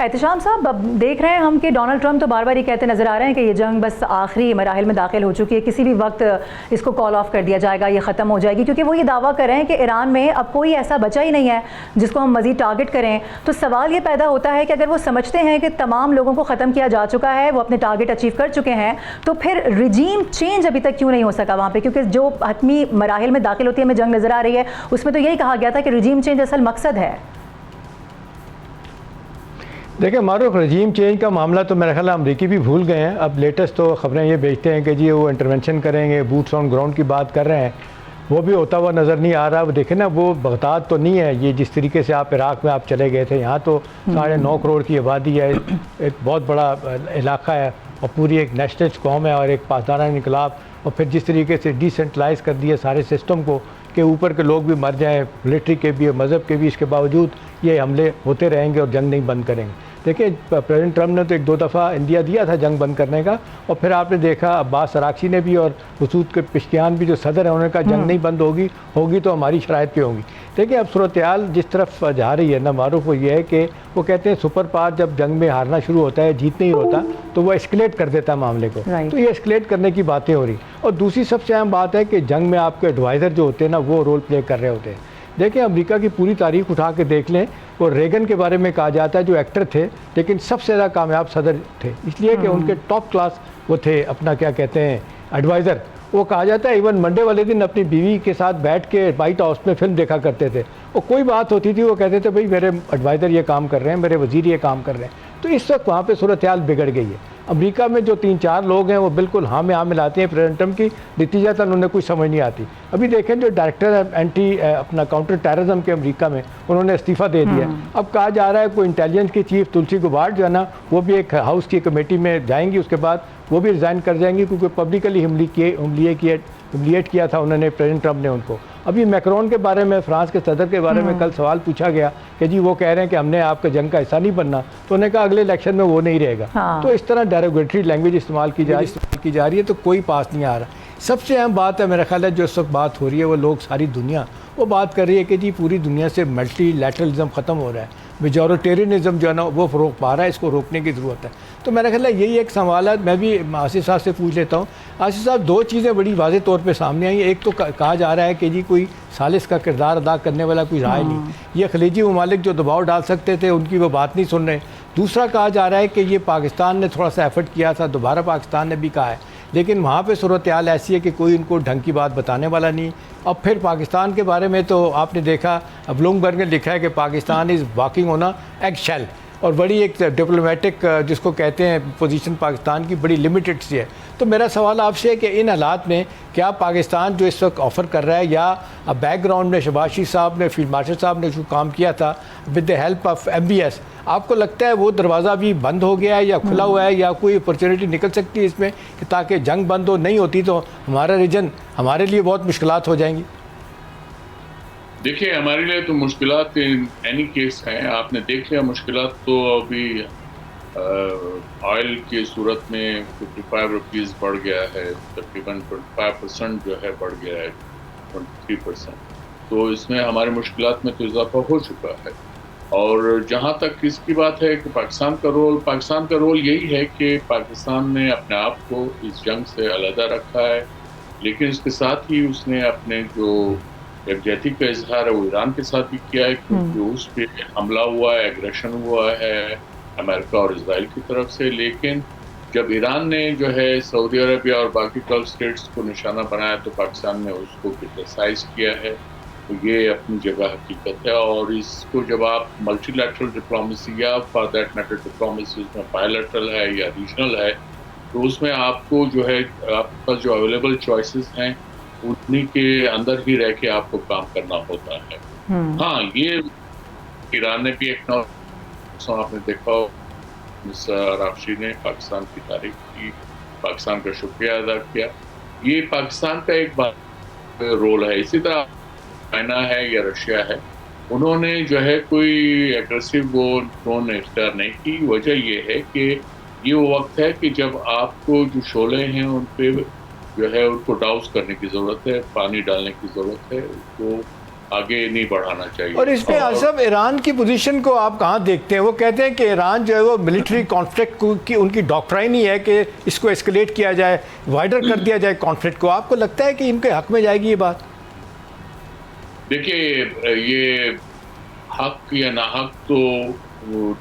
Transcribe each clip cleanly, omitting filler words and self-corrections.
احتشام صاحب، اب دیکھ رہے ہیں ہم کہ ڈونلڈ ٹرمپ تو بار بار یہ کہتے نظر آ رہے ہیں کہ یہ جنگ بس آخری مراحل میں داخل ہو چکی ہے، کسی بھی وقت اس کو کال آف کر دیا جائے گا، یہ ختم ہو جائے گی، کیونکہ وہ یہ دعویٰ کر رہے ہیں کہ ایران میں اب کوئی ایسا بچا ہی نہیں ہے جس کو ہم مزید ٹارگٹ کریں۔ تو سوال یہ پیدا ہوتا ہے کہ اگر وہ سمجھتے ہیں کہ تمام لوگوں کو ختم کیا جا چکا ہے، وہ اپنے ٹارگٹ اچیو کر چکے ہیں، تو پھر ریجیم چینج ابھی تک کیوں نہیں ہو سکا وہاں پہ؟ کیونکہ جو حتمی مراحل میں داخل ہوتی ہے ہمیں جنگ نظر آ رہی ہے، اس میں تو یہی کہا گیا تھا کہ ریجیم چینج اصل مقصد ہے۔ دیکھیں معروف، رجیم چینج کا معاملہ تو میرا خیال ہے امریکی بھی بھول گئے ہیں۔ اب لیٹسٹ تو خبریں یہ بھیجتے ہیں کہ جی وہ انٹرونشن کریں گے، بوٹس آن گراؤنڈ کی بات کر رہے ہیں، وہ بھی ہوتا ہوا نظر نہیں آ رہا۔ وہ دیکھیں نا، وہ بغداد تو نہیں ہے یہ جس طریقے سے آپ عراق میں آپ چلے گئے تھے، یہاں تو 9.5 کروڑ کی آبادی ہے، ایک بہت بڑا علاقہ ہے اور پوری ایک نیشنلسٹ قوم ہے اور ایک پاسدارانہ انقلاب، اور پھر جس طریقے سے ڈی سینٹرلائز کر دیا سارے سسٹم کو کہ اوپر کے لوگ بھی مر جائیں، ملٹری کے بھی مذہب کے بھی، اس کے باوجود یہ حملے ہوتے رہیں گے اور جنگ نہیں بند کریں گے۔ دیکھیں پریزیڈنٹ ٹرمپ نے تو 1-2 دفعہ انڈیا دیا تھا جنگ بند کرنے کا، اور پھر آپ نے دیکھا عباس اراغچی نے بھی اور مسعود کے پشتیان بھی جو صدر ہیں انہوں نے کہا جنگ نہیں بند ہوگی تو ہماری شرائط پہ ہوگی۔ دیکھیں اب صورتحال جس طرف جا رہی ہے نا معروف، وہ یہ ہے کہ وہ کہتے ہیں سپر پاور جب جنگ میں ہارنا شروع ہوتا ہے، جیتنے ہی ہوتا، تو وہ اسکلیٹ کر دیتا ہے معاملے کو، تو یہ اسکلیٹ کرنے کی باتیں ہو رہی۔ اور دوسری سب سے اہم بات ہے کہ جنگ میں آپ کے ایڈوائزر جو ہوتے ہیں نا، وہ رول پلے کر رہے ہوتے ہیں۔ دیکھیں امریکہ کی پوری تاریخ اٹھا کے دیکھ لیں، وہ ریگن کے بارے میں کہا جاتا ہے جو ایکٹر تھے لیکن سب سے زیادہ کامیاب صدر تھے، اس لیے کہ ان کے ٹاپ کلاس وہ تھے اپنا کیا کہتے ہیں ایڈوائزر۔ وہ کہا جاتا ہے ایون منڈے والے دن اپنی بیوی کے ساتھ بیٹھ کے وائٹ ہاؤس میں فلم دیکھا کرتے تھے، اور کوئی بات ہوتی تھی وہ کہتے تھے بھائی میرے ایڈوائزر یہ کام کر رہے ہیں، میرے وزیر یہ کام کر رہے ہیں۔ تو اس وقت وہاں پہ صورتحال بگڑ گئی ہے۔ امریکہ میں جو 3-4 لوگ ہیں وہ بالکل ہاں میں ہاں ملاتے ہیں پریزیڈنٹ ٹرمپ کی، نتیجتاً انہیں کچھ سمجھ نہیں آتی۔ ابھی دیکھیں جو ڈائریکٹر ہے اینٹی اپنا کاؤنٹر ٹیررزم کے امریکہ میں، انہوں نے استعفیٰ دے دیا ہے۔ اب کہا جا رہا ہے کوئی انٹیلیجنس کی چیف تلسی گبارڈ جو ہے نا، وہ بھی ایک ہاؤس کی کمیٹی میں جائیں گی، اس کے بعد وہ بھی ریزائن کر جائیں گی، کیونکہ پبلکلی ہملیٹ کیا تھا انہوں نے، پریزیڈنٹ ٹرمپ نے ان کو۔ ابھی میکرون کے بارے میں، فرانس کے صدر کے بارے میں کل سوال پوچھا گیا کہ جی وہ کہہ رہے ہیں کہ ہم نے آپ کا جنگ کا حصہ نہیں بننا، تو انہوں نے کہا اگلے الیکشن میں وہ نہیں رہے گا۔ تو اس طرح ڈیروگیٹری لینگویج استعمال کی جا رہی ہے، تو کوئی پاس نہیں آ رہا۔ سب سے اہم بات ہے میرا خیال ہے جو اس وقت بات ہو رہی ہے، وہ لوگ ساری دنیا وہ بات کر رہی ہے کہ جی پوری دنیا سے ملٹی لیٹرلزم ختم ہو رہا ہے، میجورٹیرینزم جو ہے نا وہ فروغ پا رہا ہے، اس کو روکنے کی ضرورت ہے۔ تو میرا خیال ہے یہی ایک سوال ہے، میں بھی آصف صاحب سے پوچھ لیتا ہوں۔ آصف صاحب، 2 چیزیں بڑی واضح طور پہ سامنے آئی ہیں۔ ایک تو کہا جا رہا ہے کہ جی کوئی ثالث کا کردار ادا کرنے والا کوئی رائے نہیں، یہ خلیجی ممالک جو دباؤ ڈال سکتے تھے ان کی وہ بات نہیں سن رہے۔ دوسرا کہا جا رہا ہے کہ یہ پاکستان نے تھوڑا سا ایفرٹ کیا تھا، دوبارہ پاکستان نے بھی کہا ہے، لیکن وہاں پہ صورتحال ایسی ہے کہ کوئی ان کو ڈھنگ کی بات بتانے والا نہیں۔ اب پھر پاکستان کے بارے میں تو آپ نے دیکھا، اب بلومبرگ نے لکھا ہے کہ پاکستان از واکنگ آن ایگ شیل، اور بڑی ایک ڈپلومیٹک جس کو کہتے ہیں پوزیشن پاکستان کی بڑی لمیٹڈ سی ہے۔ تو میرا سوال آپ سے ہے کہ ان حالات میں کیا پاکستان جو اس وقت آفر کر رہا ہے، یا بیک گراؤنڈ میں شہباز شریف صاحب نے، فیلڈ مارشل صاحب نے جو کام کیا تھا with the help of MBS، آپ کو لگتا ہے وہ دروازہ بھی بند ہو گیا ہے یا کھلا ہوا ہے، یا کوئی اپرچونیٹی نکل سکتی ہے اس میں کہ تاکہ جنگ بند ہو؟ نہیں ہوتی تو ہمارا ریجن ہمارے لیے بہت مشکلات ہو جائیں گی۔ دیکھیں ہمارے لیے تو مشکلات اینی کیس ہیں، آپ نے دیکھ لیا مشکلات تو ابھی آئل کی صورت میں 55 روپیز بڑھ گیا ہے، تقریباً 25% جو ہے بڑھ گیا ہے، 23%، تو اس میں ہمارے مشکلات میں تو اضافہ ہو چکا ہے۔ اور جہاں تک اس کی بات ہے کہ پاکستان کا رول یہی ہے کہ پاکستان نے اپنے آپ کو اس جنگ سے علیحدہ رکھا ہے، لیکن اس کے ساتھ ہی اس نے اپنے جو یکجہتی کا اظہار ہے وہ ایران کے ساتھ بھی کیا ہے، کیونکہ اس پہ حملہ ہوا ہے، ایگریشن ہوا ہے امریکہ اور اسرائیل کی طرف سے۔ لیکن جب ایران نے جو ہے سعودی عربیہ اور باقی گلف اسٹیٹس کو نشانہ بنایا تو پاکستان نے اس کو کرٹیسائز کیا ہے، تو یہ اپنی جگہ حقیقت ہے۔ اور اس کو جب آپ ملٹی لیٹرل ڈپلومیسی یا فار دیٹ میٹر ڈپلومیسی اس میں بائی لیٹرل ہے یا ریجنل ہے، تو اس میں آپ کو جو ہے آپ کے پاس جو اویلیبل چوائسیز ہیں انہی کے اندر ہی رہ کے آپ کو کام کرنا ہوتا ہے۔ ہاں، یہ ایران نے بھی ایک آپ نے دیکھا اراغچی نے پاکستان کی تعریف کی، پاکستان کا شکریہ ادا کیا، یہ پاکستان کا ایک رول ہے۔ اسی طرح چائنا ہے یا رشیا ہے، انہوں نے جو ہے کوئی ایگریسو وہ ٹون اختیار نہیں کی۔ وجہ یہ ہے کہ یہ وہ وقت ہے کہ جب آپ کو جو شعلے ہیں ان پہ جو ہے ان کو ڈاؤز کرنے کی ضرورت ہے، پانی ڈالنے کی ضرورت ہے، اس کو آگے نہیں بڑھانا چاہیے. اور اس پہ صاحب ایران کی پوزیشن کو آپ کہاں دیکھتے ہیں؟ وہ کہتے ہیں کہ ایران جو ہے وہ ملٹری کانفلکٹ کی ان کی ڈاکٹرائن ہی ہے کہ اس کو اسکلیٹ کیا جائے، وائڈر کر دیا جائے کانفلکٹ کو. آپ کو لگتا ہے کہ ان کے حق میں جائے گی یہ بات؟ دیکھیے یہ حق یا ناحق تو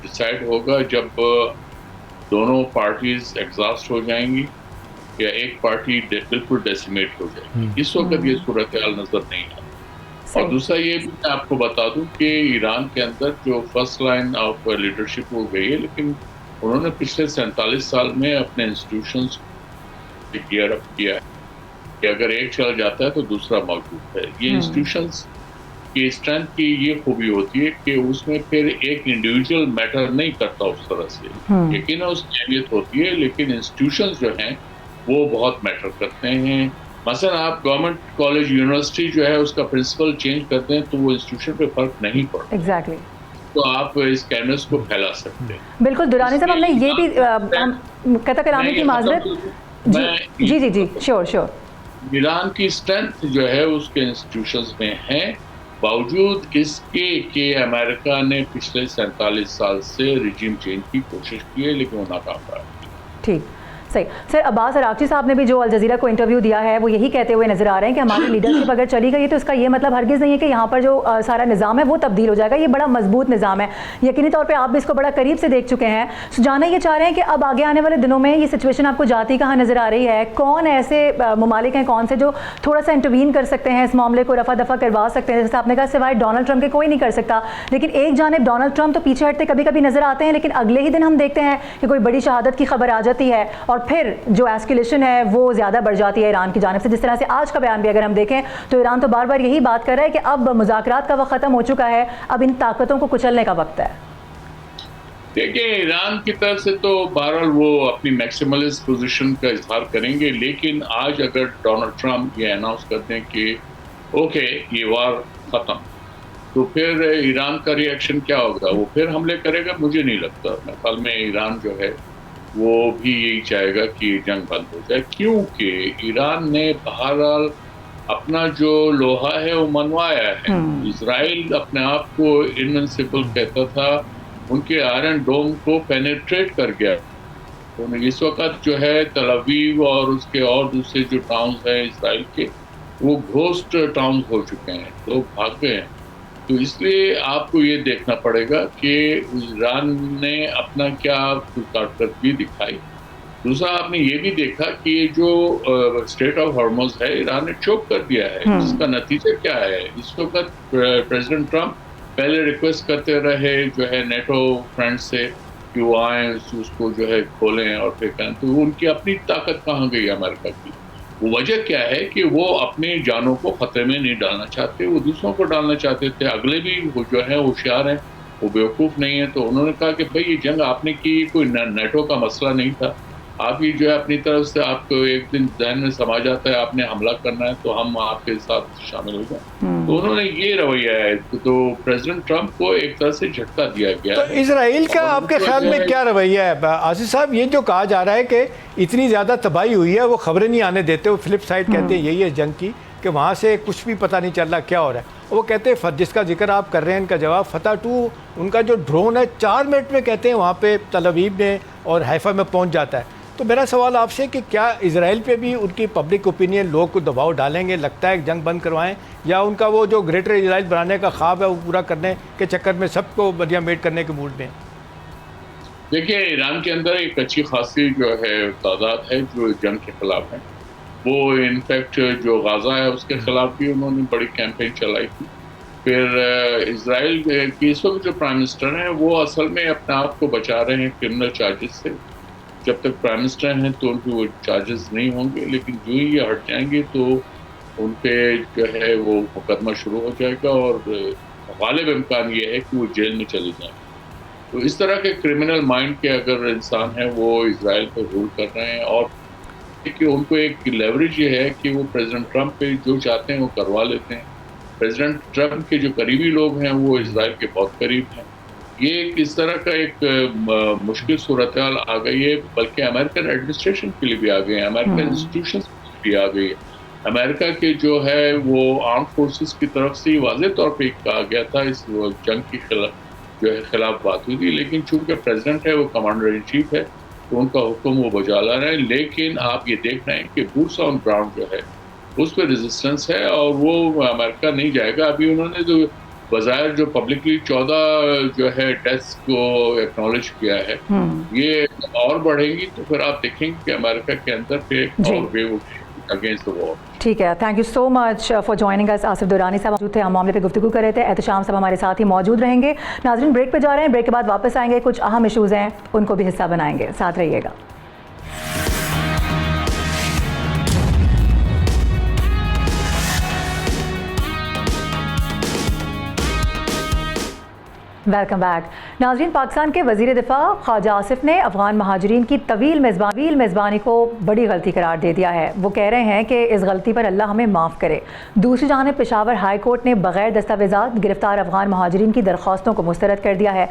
ڈیسائیڈ ہوگا جب دونوں پارٹیز ایگزاسٹ ہو جائیں گی یا ایک پارٹی بالکل ڈیسیمیٹ ہو جائے گی. اس وقت یہ صورتحال نظر نہیں آتی. اور دوسرا یہ بھی میں آپ کو بتا دوں کہ ایران کے اندر جو فرسٹ لائن آف لیڈرشپ ہو گئی ہے، لیکن انہوں نے پچھلے 47 سال میں اپنے انسٹیٹیوشنز گیئر اپ کیا ہے کہ اگر ایک چل جاتا ہے تو دوسرا موجود ہے. یہ انسٹیٹیوشنز کی اسٹرینتھ کی یہ خوبی ہوتی ہے کہ اس میں پھر ایک انڈیویجول میٹر نہیں کرتا اس طرح سے. یقیناً اس کی اہمیت ہوتی ہے لیکن انسٹیٹیوشنز جو ہیں وہ بہت میٹر کرتے ہیں. مثلا آپ گورنمنٹ کالج یونیورسٹی جو ہے اس کا پرنسپل چینج کرتے ہیں تو وہ انسٹیٹیوشن پہ فرق نہیں پڑتا. ایگزیکٹلی. تو آپ اس کینوس کو پھیلا سکتے ہیں. بالکل درانی صاحب، ہم نے یہ بھی قطع کلامی کی معذرت. جی شور. ایران کی اسٹرینتھ جو ہے اس کے انسٹیٹیوشنز میں ہیں، باوجود اس کے کہ امریکہ نے پچھلے 47 سال سے ریجیم چینج کی کوشش کی ہے لیکن وہ ناکام رہا. ٹھیک، صحیح. سر عباس عراقچی صاحب نے بھی جو الجزیرہ کو انٹرویو دیا ہے وہ یہی کہتے ہوئے نظر آ رہے ہیں کہ ہماری لیڈرشپ اگر چلی گئی تو اس کا یہ مطلب ہرگز نہیں ہے کہ یہاں پر جو سارا نظام ہے وہ تبدیل ہو جائے گا. یہ بڑا مضبوط نظام ہے، یقینی طور پہ آپ بھی اس کو بڑا قریب سے دیکھ چکے ہیں. جانا یہ چاہ رہے ہیں کہ اب آگے آنے والے دنوں میں یہ سچویشن آپ کو جاتی کہاں نظر آ رہی ہے؟ کون ایسے ممالک ہیں، کون سے جو تھوڑا سا انٹروین کر سکتے ہیں، اس معاملے کو رفع دفع کروا سکتے ہیں؟ جیسے آپ نے کہا سوائے ڈونلڈ ٹرمپ کے کوئی نہیں کر سکتا، لیکن ایک جانب ڈونلڈ ٹرمپ تو پیچھے ہٹتے کبھی کبھی نظر آتے ہیں، لیکن اگلے ہی دن ہم دیکھتے ہیں کہ کوئی بڑی شہادت کی خبر آ جاتی ہے اور پھر جو ایسکیلیشن ہے وہ زیادہ بڑھ جاتی ہے ایران کی جانب سے. جس طرح سے آج کا بیان بھی اگر ہم دیکھیں تو ایران تو بار بار یہی بات کر رہا ہے کہ اب مذاکرات کا وقت ختم ہو چکا ہے، اب ان طاقتوں کو کچلنے کا وقت ہے. دیکھیں ایران کی طرف سے تو بہرحال وہ اپنی میکسیملسٹ پوزیشن کا اظہار کریں گے، لیکن آج اگر ڈونلڈ ٹرمپ یہ اناؤنس کرتے ہیں کہ اوکے یہ وار ختم، تو پھر ایران کا ری ایکشن کیا ہوگا؟ وہ پھر حملے کرے گا؟ مجھے نہیں لگتا. میرے خیال میں ایران جو ہے وہ بھی یہی چاہے گا کہ جنگ بند ہو جائے، کیونکہ ایران نے بہرحال اپنا جو لوہا ہے وہ منوایا ہے. اسرائیل اپنے آپ کو انونسیبل کہتا تھا، ان کے آئرن ڈوم کو پینیٹریٹ کر گیا. اس وقت جو ہے تل اویو اور اس کے اور دوسرے جو ٹاؤنز ہیں اسرائیل کے وہ گھوسٹ ٹاؤنز ہو چکے ہیں، لوگ بھاگ گئے ہیں. تو اس لیے آپ کو یہ دیکھنا پڑے گا کہ ایران نے اپنا کیا کارکردگی دکھائی. دوسرا آپ نے یہ بھی دیکھا کہ یہ جو اسٹریٹ آف ہارمز ہے ایران نے چوک کر دیا ہے، جس کا نتیجہ کیا ہے؟ اس وقت پریزیڈنٹ ٹرمپ پہلے ریکویسٹ کرتے رہے جو ہے نیٹو فرینڈ سے کہ وہ آئیں اس کو جو ہے کھولیں اور پھر کہیں، تو ان کی اپنی طاقت کہاں گئی امریکہ کی؟ وہ وجہ کیا ہے کہ وہ اپنی جانوں کو خطرے میں نہیں ڈالنا چاہتے، وہ دوسروں کو ڈالنا چاہتے تھے. اگلے بھی وہ جو ہے ہوشیار ہیں، وہ بیوقوف نہیں ہیں. تو انہوں نے کہا کہ بھائی یہ جنگ آپ نے کی، کوئی نیٹو کا مسئلہ نہیں تھا. آپ ہی جو ہے اپنی طرف سے آپ کو ایک دن ذہن میں سما جاتا ہے آپ نے حملہ کرنا ہے تو ہم آپ کے ساتھ شامل ہو جائیں. تو انہوں نے یہ رویہ ہے. تو پریزیڈنٹ ٹرمپ کو ایک طرح سے جھٹکا دیا گیا. تو اسرائیل کا آپ کے خیال میں کیا رویہ ہے عاصف صاحب؟ یہ جو کہا جا رہا ہے کہ اتنی زیادہ تباہی ہوئی ہے، وہ خبریں نہیں آنے دیتے، وہ فلپ سائڈ کہتے ہیں یہی ہے جنگ کی، کہ وہاں سے کچھ بھی پتہ نہیں چل رہا کیا ہو رہا ہے. وہ کہتے ہیں جس کا ذکر آپ کر رہے ہیں ان کا جواب فتح 2 ان کا جو ڈرون ہے 4 منٹ میں کہتے ہیں وہاں پہ تل اویو میں اور حیفا میں پہنچ جاتا ہے. تو میرا سوال آپ سے کہ کیا اسرائیل پہ بھی ان کی پبلک اوپینین لوگ کو دباؤ ڈالیں گے؟ لگتا ہے کہ جنگ بند کروائیں، یا ان کا وہ جو گریٹر اسرائیل بنانے کا خواب ہے وہ پورا کرنے کے چکر میں سب کو بدیا میٹ کرنے کے موڈ میں؟ دیکھیے ایران کے اندر ایک اچھی خاصی جو ہے تعداد ہے جو جنگ کے خلاف ہے. وہ انفیکٹ جو غازہ ہے اس کے خلاف بھی انہوں نے بڑی کیمپین چلائی تھی. پھر اسرائیل کی اس وقت جو پرائم منسٹر ہیں وہ اصل میں اپنے آپ کو بچا رہے ہیں کرمنل چارجز سے. جب تک پرائم منسٹر ہیں تو ان کے وہ چارجز نہیں ہوں گے، لیکن جو ہی یہ ہٹ جائیں گے تو ان پہ جو ہے وہ مقدمہ شروع ہو جائے گا اور غالب امکان یہ ہے کہ وہ جیل میں چلے جائیں. تو اس طرح کے کرمنل مائنڈ کے اگر انسان ہیں وہ اسرائیل پہ رول کر رہے ہیں، اور کہ ان کو ایک لیوریج یہ ہے کہ وہ پریزیڈنٹ ٹرمپ پہ جو چاہتے ہیں وہ کروا لیتے ہیں. پریزیڈنٹ ٹرمپ کے جو قریبی لوگ ہیں وہ اسرائیل کے بہت قریب ہیں. یہ اس طرح کا ایک مشکل صورتحال آ گئی ہے، بلکہ امریکن ایڈمنسٹریشن کے لیے بھی آ گئی ہے، امریکن انسٹیٹیوشنز کے لیے آ گئی ہے. امریکہ کے جو ہے وہ آرم فورسز کی طرف سے واضح طور پہ کہا گیا تھا اس جنگ کی خلاف بات ہوئی تھی، لیکن چونکہ پریزیڈنٹ ہے وہ کمانڈر ان چیف ہے تو ان کا حکم وہ بجا لا رہے ہیں. لیکن آپ یہ دیکھ رہے ہیں کہ بوٹس آن گراؤنڈ جو ہے اس پہ ریزسٹنس ہے اور وہ امریکہ نہیں جائے گا. ابھی انہوں نے جو بظاہر جو پبلکلی 14 جو ہے ڈیتھس کو ایکنالج کیا ہے، یہ اور بڑھے گی تو پھر آپ دیکھیں کہ امریکہ کے اندر پہ ایک اور ویو اگینسٹ دا وار. ٹھیک ہے، thank you so much for joining us. Asif Durrani sahib موجود تھے، ہم معاملے پہ گفتگو کر رہے تھے. احتشام صاحب ہمارے ساتھ ہی موجود رہیں گے. ناظرین بریک پہ جا رہے ہیں، بریک کے بعد واپس آئیں گے. کچھ اہم ایشوز ہیں ان کو بھی حصہ بنائیں گے، ساتھ رہیے گا. Welcome back. ناظرین، پاکستان کے وزیر دفاع خواجہ آصف نے افغان مہاجرین کی طویل میزبانی کو بڑی غلطی قرار دے دیا ہے. وہ کہہ رہے ہیں کہ اس غلطی پر اللہ ہمیں معاف کرے. دوسری جانب پشاور ہائی کورٹ نے بغیر دستاویزات گرفتار افغان مہاجرین کی درخواستوں کو مسترد کر دیا ہے.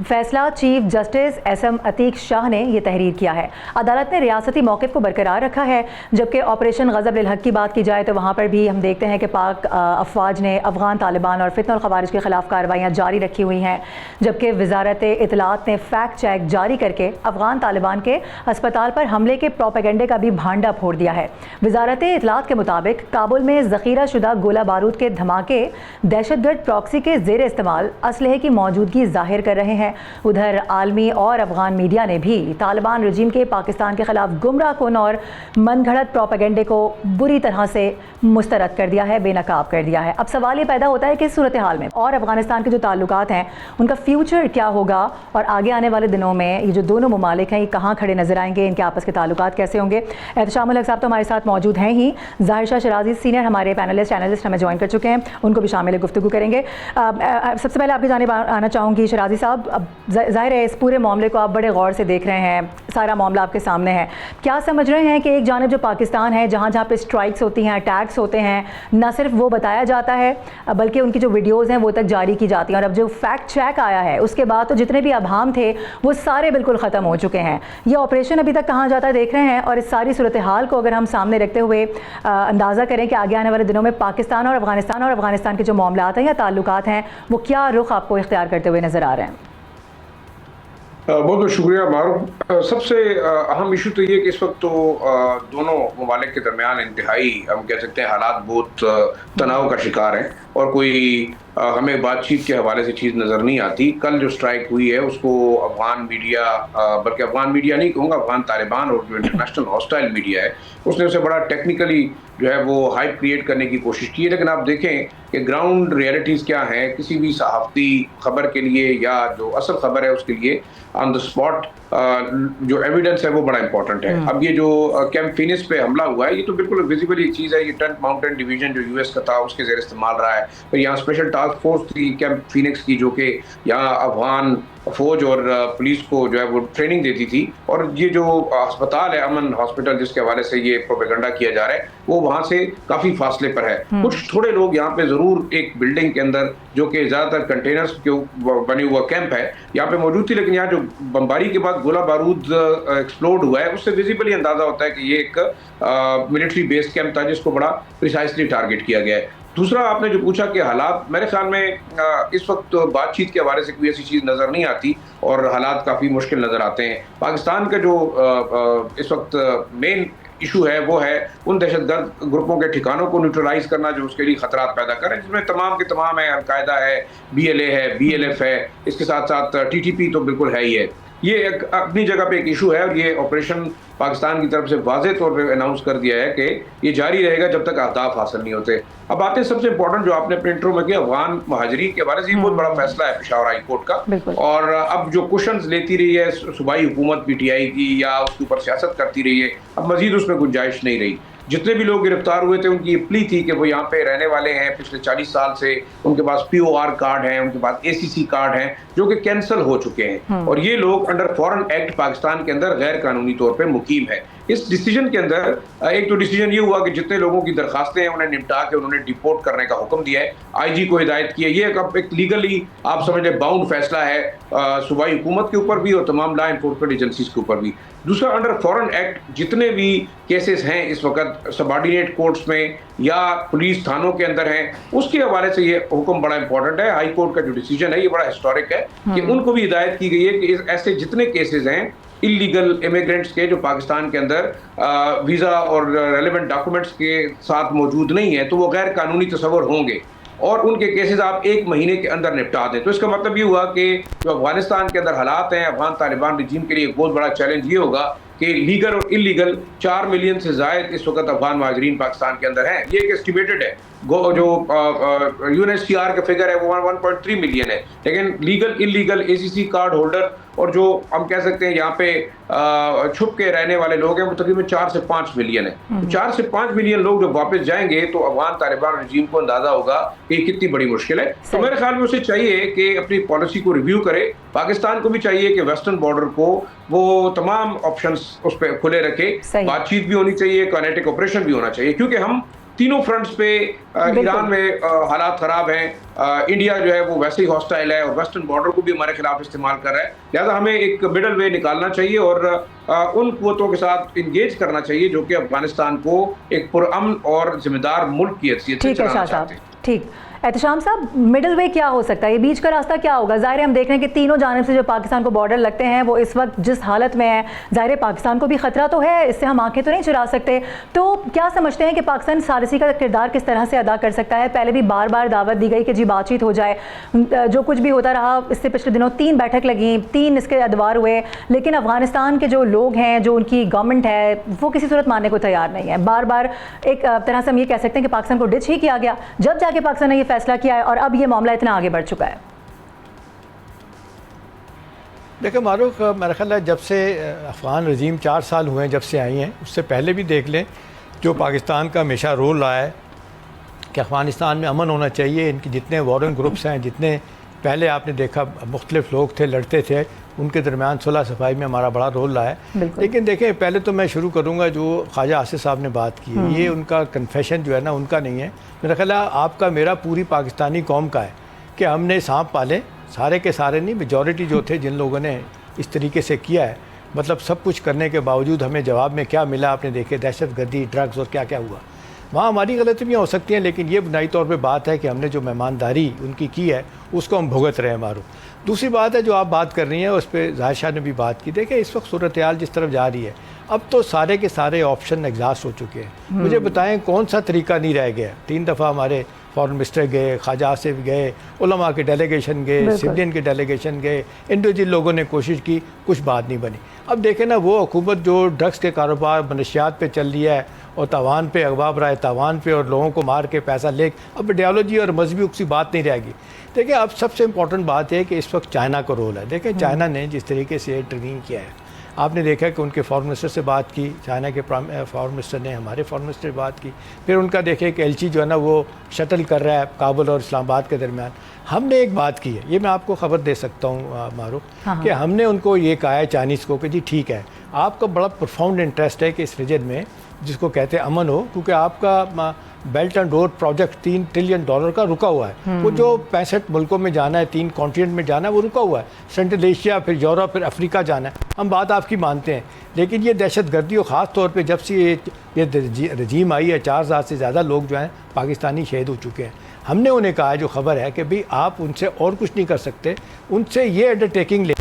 فیصلہ chief justice S M Atiq Shah نے یہ تحریر کیا ہے. عدالت نے ریاستی موقف کو برقرار رکھا ہے. جبکہ آپریشن غضب للحق کی بات کی جائے تو وہاں پر بھی ہم دیکھتے ہیں کہ پاک افواج نے افغان طالبان اور فتنہ الخوارج کے خلاف کارروائیاں جاری رکھی ہوئی ہیں. جبکہ وزارت اطلاعات نے فیکٹ چیک جاری کر کے افغان طالبان کے ہسپتال پر حملے کے پروپیگنڈے کا بھی بھانڈا پھوڑ دیا ہے. وزارت اطلاعات کے مطابق کابل میں ذخیرہ شدہ گولہ بارود کے دھماکے دہشت گرد پراکسی کے زیر استعمال اسلحے کی موجودگی ظاہر کر رہے ہیں. ادھر عالمی اور افغان میڈیا نے بھی طالبان رجیم کے پاکستان کے خلاف گمراہ کن اور من گھڑت پروپیگنڈے کو بری طرح سے مسترد کر دیا ہے، بے نقاب کر دیا ہے. اب سوال یہ پیدا ہوتا ہے کہ صورتحال میں اور افغانستان کے جو تعلقات ہیں ان کا فیوچر کیا ہوگا اور آگے آنے والے دنوں میں یہ جو دونوں ممالک ہیں یہ کہاں کھڑے نظر آئیں گے، ان کے آپس کے تعلقات کیسے ہوں گے. احتشام الحق صاحب تو ہمارے ساتھ موجود ہیں ہی. ظاہر شاہ شرازی سینئر ہمارے اینالسٹ ہمیں جوائن کر چکے ہیں، ان کو بھی شامل گفتگو کریں گے. سب سے پہلے آپ کی جانب آنا چاہوں گی شرازی صاحب. اب ظاہر ہے اس پورے معاملے کو آپ بڑے غور سے دیکھ رہے ہیں، سارا معاملہ آپ کے سامنے ہے. کیا سمجھ رہے ہیں کہ ایک جانب جو پاکستان ہے جہاں جہاں پہ اسٹرائکس ہوتی ہیں، اٹیکس ہوتے ہیں، نہ صرف وہ بتایا جاتا ہے بلکہ ان کی جو ویڈیوز ہیں وہ تک جاری کی جاتی ہیں، اور اب جو فیکٹ چیک آیا ہے اس کے بعد تو جتنے بھی ابہام تھے وہ سارے بالکل ختم ہو چکے ہیں. یہ آپریشن ابھی تک کہاں جاتا ہے دیکھ رہے ہیں، اور اس ساری صورتحال کو اگر ہم سامنے رکھتے ہوئے اندازہ کریں کہ آگے آنے والے دنوں میں پاکستان اور افغانستان کے جو معاملات ہیں یا تعلقات ہیں وہ کیا رخ آپ کو اختیار کرتے ہوئے نظر آ رہے ہیں؟ بہت بہت شکریہ معروف. سب سے اہم ایشو تو یہ کہ اس وقت تو دونوں ممالک کے درمیان انتہائی ہم کہہ سکتے ہیں حالات بہت تناؤ کا شکار ہیں، اور کوئی ہمیں بات چیت کے حوالے سے چیز نظر نہیں آتی. کل جو سٹرائک ہوئی ہے اس کو افغان میڈیا، بلکہ افغان میڈیا نہیں کہوں گا، افغان طالبان اور جو انٹرنیشنل ہاسٹائل میڈیا ہے اس نے اسے بڑا ٹیکنیکلی جو ہے وہ ہائپ کریٹ کرنے کی کوشش کی ہے. لیکن آپ دیکھیں کہ گراؤنڈ ریئلٹیز کیا ہیں. کسی بھی صحافتی خبر کے لیے یا جو اصل خبر ہے اس کے لیے آن دا اسپاٹ جو ایویڈنس ہے وہ بڑا امپورٹنٹ ہے. اب یہ جو کیمپ فینکس پہ حملہ ہوا ہے یہ تو بالکل ویزیبل ایک چیز ہے. یہ 10th ماؤنٹین ڈویژن جو US کا تھا اس کے زیر استعمال رہا ہے. پھر یہاں اسپیشل ٹاسک فورس تھی کیمپ فینکس کی جو کہ یہاں افغان فوج اور پولیس کو جو ہے وہ ٹریننگ دیتی تھی. اور یہ جو ہسپتال ہے امن ہاسپٹل جس کے حوالے سے یہ پروپیگنڈا کیا جا رہا ہے وہ وہاں سے کافی فاصلے پر ہے. کچھ تھوڑے لوگ یہاں پہ ضرور ایک بلڈنگ کے اندر جو کہ زیادہ تر کنٹینرز کے بنے ہوا کیمپ ہے یہاں پہ موجود تھی. لیکن یہاں جو بمباری کے بعد گولہ بارود ایکسپلوڈ ہوا ہے اس سے ویزیبلی اندازہ ہوتا ہے کہ یہ ایک ملٹری بیس کیمپ تھا جس کو بڑا پریسائسلی ٹارگیٹ کیا گیا ہے. دوسرا آپ نے جو پوچھا کہ حالات، میرے خیال میں اس وقت بات چیت کے حوالے سے کوئی ایسی چیز نظر نہیں آتی اور حالات کافی مشکل نظر آتے ہیں. پاکستان کا جو اس وقت مین ایشو ہے وہ ہے ان دہشت گرد گروپوں کے ٹھکانوں کو نیوٹرلائز کرنا جو اس کے لیے خطرات پیدا کر رہے ہیں، جس میں تمام کے تمام ہیں. القاعدہ ہے، BLA ہے، BLF ہے، اس کے ساتھ ساتھ TTP تو بالکل ہے ہی ہے. یہ ایک اپنی جگہ پہ ایک ایشو ہے اور یہ آپریشن پاکستان کی طرف سے واضح طور پہ اناؤنس کر دیا ہے کہ یہ جاری رہے گا جب تک اہداف حاصل نہیں ہوتے. اب آتے ہیں سب سے امپورٹنٹ جو آپ نے اپنے انٹرو میں کیا افغان مہاجرین کے حوالے سے. یہ بہت بڑا فیصلہ ہے پشاور ہائی کورٹ کا، اور اب جو کوشچنز لیتی رہی ہے صوبائی حکومت PTI کی یا اس کے اوپر سیاست کرتی رہی ہے، اب مزید اس میں گنجائش نہیں رہی. جتنے بھی لوگ گرفتار ہوئے تھے ان کی یہ پلی تھی کہ وہ یہاں پہ رہنے والے ہیں پچھلے 40 سال سے، ان کے پاس POR کارڈ ہیں، ان کے پاس ACC کارڈ ہیں جو کہ کینسل ہو چکے ہیں، اور یہ لوگ انڈر فارن ایکٹ پاکستان کے اندر غیر قانونی طور پہ مقیم ہے. اس ڈیسیجن کے اندر ایک تو ڈیسیجن یہ ہوا کہ جتنے لوگوں کی درخواستیں ہیں انہیں نمٹا کے انہوں نے ڈیپورٹ کرنے کا حکم دیا ہے, آئی جی کو ہدایت کی ہے. یہ ایک لیگلی آپ سمجھ لیں باؤنڈ فیصلہ ہے صوبائی حکومت کے اوپر بھی اور تمام لا انفورسمنٹ ایجنسیز کے اوپر بھی. دوسرا, انڈر فورن ایکٹ جتنے بھی کیسز ہیں اس وقت سبارڈینیٹ کورٹس میں یا پولیس تھانوں کے اندر ہیں, اس کے حوالے سے یہ حکم بڑا امپورٹنٹ ہے. ہائی کورٹ کا جو ڈیسیجن ہے یہ بڑا ہسٹورک ہے کہ ان کو بھی ہدایت کی گئی ہے کہ ایسے جتنے کیسز ہیں انلیگل امیگرینٹس کے جو پاکستان کے اندر ویزا اور ریلیونٹ ڈاکومنٹس کے ساتھ موجود نہیں ہیں, تو وہ غیر قانونی تصور ہوں گے اور ان کے کیسز آپ 1 مہینے کے اندر نپٹا دیں. تو اس کا مطلب یہ ہوا کہ جو افغانستان کے اندر حالات ہیں, افغان طالبان رجیم کے لیے ایک بہت بڑا چیلنج یہ ہوگا کہ لیگل اور انلیگل 4 ملین سے زائد اس وقت افغان مہاجرین پاکستان کے اندر ہیں. یہ ایک اسٹیمیٹڈ ہے, جو U N H C R کا فگر ہے وہ 1.3 ملین ہے, لیکن legal illegal A C C card holder اور جو ہم کہہ سکتے ہیں یہاں پہ چھپ کے رہنے والے لوگ ہیں وہ تقریباً 4 سے 5 ملین ہیں. 4 سے 5 ملین لوگ جب واپس جائیں گے تو افغان طالبان رجیم کو اندازہ ہوگا کہ یہ کتنی بڑی مشکل ہے. تو میرے خیال میں اسے چاہیے کہ اپنی پالیسی کو ریویو کرے. پاکستان کو بھی چاہیے کہ ویسٹرن بارڈر کو وہ تمام آپشنز اس پہ کھلے رکھے, بات چیت بھی ہونی چاہیے, کائنیٹک آپریشن بھی ہونا چاہیے, کیونکہ ہم تینوں فرنٹس پہ ایران میں حالات خراب ہیں, انڈیا جو ہے وہ ویسے ہی ہاسٹائل ہے اور ویسٹرن بارڈر کو بھی ہمارے خلاف استعمال کر رہا ہے. لہٰذا ہمیں ایک مڈل وے نکالنا چاہیے اور ان قوتوں کے ساتھ انگیج کرنا چاہیے جو کہ افغانستان کو ایک پرامن اور ذمہ دار ملک کی حیثیت سے چلانا چاہتے ہیں. ٹھیک, احتشام صاحب, مڈل وے کیا ہو سکتا ہے, یہ بیچ کا راستہ کیا ہوگا؟ ظاہر ہے ہم دیکھ رہے ہیں کہ تینوں جانب سے جو پاکستان کو بارڈر لگتے ہیں وہ اس وقت جس حالت میں ہے, ظاہر ہے پاکستان کو بھی خطرہ تو ہے, اس سے ہم آنکھیں تو نہیں چرا سکتے. تو کیا سمجھتے ہیں کہ پاکستان ثالثی کا کردار کس طرح سے ادا کر سکتا ہے؟ پہلے بھی بار بار دعوت دی گئی کہ جی بات چیت ہو جائے, جو کچھ بھی ہوتا رہا, اس سے پچھلے دنوں 3 بیٹھک لگیں, 3 اس کے ادوار ہوئے, لیکن افغانستان کے جو لوگ ہیں, جو ان کی گورنمنٹ ہے, وہ کسی صورت ماننے کو تیار نہیں ہے. بار بار ایک طرح سے ہم یہ کہہ سکتے ہیں کہ پاکستان کو ڈچ ہی کیا گیا جب جا کے پاکستان نے یہ فیصلہ کیا ہے, اور اب یہ معاملہ اتنا آگے بڑھ چکا ہے. دیکھیں معروف, میرا خیال ہے جب سے افغان رجیم 4 سال ہوئے ہیں جب سے آئی ہیں, اس سے پہلے بھی دیکھ لیں جو پاکستان کا ہمیشہ رول رہا ہے کہ افغانستان میں امن ہونا چاہیے. ان کی جتنے وارن گروپس ہیں, جتنے پہلے آپ نے دیکھا مختلف لوگ تھے لڑتے تھے, ان کے درمیان صلح صفائی میں ہمارا بڑا رول رہا ہے. لیکن دیکھیں پہلے تو میں شروع کروں گا جو خواجہ آصف صاحب نے بات کی ہے, یہ ان کا کنفیشن جو ہے نا ان کا نہیں ہے, میرا خیال ہے آپ کا میرا پوری پاکستانی قوم کا ہے کہ ہم نے سانپ پالے, سارے کے سارے نہیں, میجورٹی جو تھے جن لوگوں نے اس طریقے سے کیا ہے, مطلب سب کچھ کرنے کے باوجود ہمیں جواب میں کیا ملا آپ نے دیکھے, دہشت گردی, ڈرگز اور کیا کیا ہوا. وہاں ہماری غلطیاں ہو سکتی ہیں, لیکن یہ بنیادی طور پہ بات ہے کہ ہم نے جو مہمانداری ان کی ہے اس کو ہم بھگت رہے ہیں. معروف دوسری بات ہے جو آپ بات کر رہی ہیں اس پہ ظاہر شاہ نے بھی بات کی. دیکھیں اس وقت صورتحال جس طرف جا رہی ہے, اب تو سارے کے سارے آپشن ایگزاسٹ ہو چکے ہیں. مجھے بتائیں کون سا طریقہ نہیں رہ گیا. 3 دفعہ ہمارے فارن منسٹر گئے, خواجہ آصف گئے, علماء کے ڈیلیگیشن گئے, سویلین کے ڈیلیگیشن گئے, انڈیویجول لوگوں نے کوشش کی, کچھ بات نہیں بنی. اب دیکھیں نا وہ حکومت جو ڈرگس کے کاروبار منشیات پہ چل رہی ہے اور تاوان پہ, اغوا برائے تاوان پہ, اور لوگوں کو مار کے پیسہ لے, اب آئیڈیالوجی اور مذہبی اکسی بات نہیں رہے گی. دیکھیں اب سب سے امپورٹنٹ بات ہے کہ اس وقت چائنا کا رول ہے. دیکھیں چائنا نے جس طریقے سے انٹروین کیا ہے, آپ نے دیکھا کہ ان کے فارن منسٹر سے بات کی, چائنا کے فارن منسٹر نے ہمارے فارن منسٹر سے بات کی, پھر ان کا دیکھیں کہ ایلچی جو ہے نا وہ شٹل کر رہا ہے کابل اور اسلام آباد کے درمیان. ہم نے ایک بات کی ہے, یہ میں آپ کو خبر دے سکتا ہوں معروف, کہ ہم نے ان کو یہ کہا ہے چائنیز کو کہ جی ٹھیک ہے آپ کا بڑا پروفاؤنڈ انٹرسٹ ہے کہ اس ریجن میں جس کو کہتے ہیں امن ہو, کیونکہ آپ کا belt and road project $3 trillion کا رکا ہوا ہے. وہ جو 65 ملکوں میں جانا ہے, 3 کانٹیننٹ میں جانا ہے, وہ رکا ہوا ہے. سینٹرل ایشیا, پھر یورپ, پھر افریقہ جانا ہے. ہم بات آپ کی مانتے ہیں, لیکن یہ دہشت گردی, اور خاص طور پہ جب سے یہ رجیم آئی ہے 4000 سے زیادہ لوگ جو ہیں پاکستانی شہید ہو چکے ہیں. ہم نے انہیں کہا جو خبر ہے کہ بھئی آپ ان سے اور کچھ نہیں کر سکتے, ان سے یہ انڈر ٹیکنگ لیں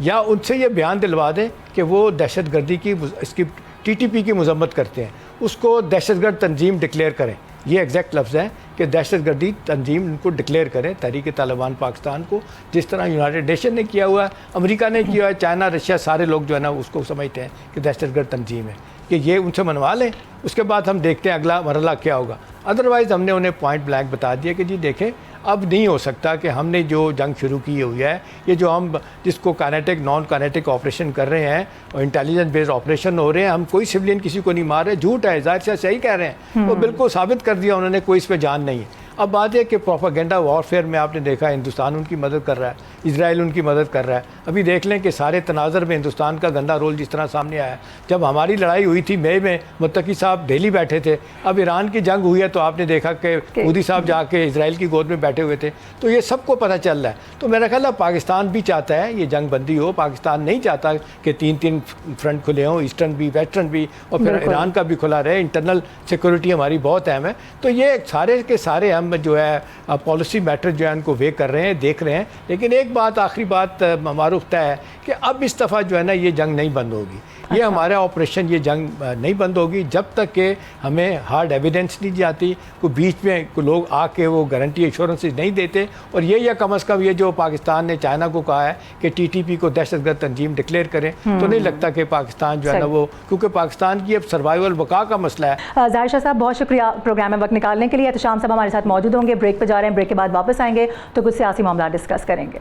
یا ان سے یہ بیان دلوا دیں کہ وہ دہشت گردی کی, اس کی TTP کی مذمت کرتے ہیں, اس کو دہشت گرد تنظیم ڈکلیئر کریں. یہ ایگزیکٹ لفظ ہے کہ دہشت گردی تنظیم ان کو ڈکلیئر کریں, تحریک طالبان پاکستان کو, جس طرح یونائٹڈ نیشن نے کیا ہوا ہے, امریکہ نے کیا ہے, چائنا, رشیا, سارے لوگ جو ہے نا اس کو سمجھتے ہیں کہ دہشت گرد تنظیم ہے, کہ یہ ان سے منوا لیں. اس کے بعد ہم دیکھتے ہیں اگلا مرحلہ کیا ہوگا. ادروائز ہم نے انہیں پوائنٹ بلینک بتا دیا کہ جی دیکھیں اب نہیں ہو سکتا کہ ہم نے جو جنگ شروع کی ہوئی ہے, یہ جو ہم جس کو کائنیٹک نان کائنیٹک آپریشن کر رہے ہیں اور انٹیلیجنس بیسڈ آپریشن ہو رہے ہیں, ہم کوئی سویلین کسی کو نہیں مار رہے, جھوٹ ہے, ظاہر سے صحیح کہہ رہے ہیں, وہ بالکل ثابت کر دیا انہوں نے, کوئی اس پہ جان نہیں ہے. اب بات ہے کہ پروپیگنڈا وارفیئر میں آپ نے دیکھا ہندوستان ان کی مدد کر رہا ہے, اسرائیل ان کی مدد کر رہا ہے. ابھی دیکھ لیں کہ سارے تناظر میں ہندوستان کا گندا رول جس طرح سامنے آیا. جب ہماری لڑائی ہوئی تھی مئی میں متقی صاحب دہلی بیٹھے تھے, اب ایران کی جنگ ہوئی ہے تو آپ نے دیکھا کہ مودی صاحب جا کے اسرائیل کی گود میں بیٹھے ہوئے تھے. تو یہ سب کو پتہ چل رہا ہے. تو میرا خیال ہے پاکستان بھی چاہتا ہے یہ جنگ بندی ہو. پاکستان نہیں چاہتا کہ تین فرنٹ کھلے ہوں, ایسٹرن بھی ویسٹرن بھی, اور پھر ایران کا بھی کھلا رہے. انٹرنل سیکورٹی ہماری بہت اہم ہے. تو یہ سارے کے سارے ہم جو ہے پالیسی میٹر جو ہے ان کو وے کر رہے ہیں, دیکھ رہے ہیں. لیکن ایک بات آخری بات معروف طے ہے کہ اب اس دفعہ جو ہے نا یہ جنگ نہیں بند ہوگی. یہ ہمارا آپریشن یہ جنگ نہیں بند ہوگی جب تک کہ ہمیں ہارڈ ایویڈنس نہیں جاتی. کوئی بیچ میں کوئی لوگ آ کے وہ گارنٹی ایشورنسز نہیں دیتے. اور یہ کم از کم یہ جو پاکستان نے چائنا کو کہا ہے کہ ٹی ٹی پی کو دہشت گرد تنظیم ڈکلیئر کریں, تو نہیں لگتا کہ پاکستان جو ہے نا وہ, کیونکہ پاکستان کی اب سروائیول بقا کا مسئلہ ہے. ظاہر شاہ صاحب بہت شکریہ پروگرام میں وقت نکالنے کے لیے. احتشام صاحب ہمارے ساتھ موجود ہوں گے. بریک پہ جا رہے ہیں, بریک کے بعد واپس آئیں گے تو کچھ سیاسی معاملات ڈسکس کریں گے.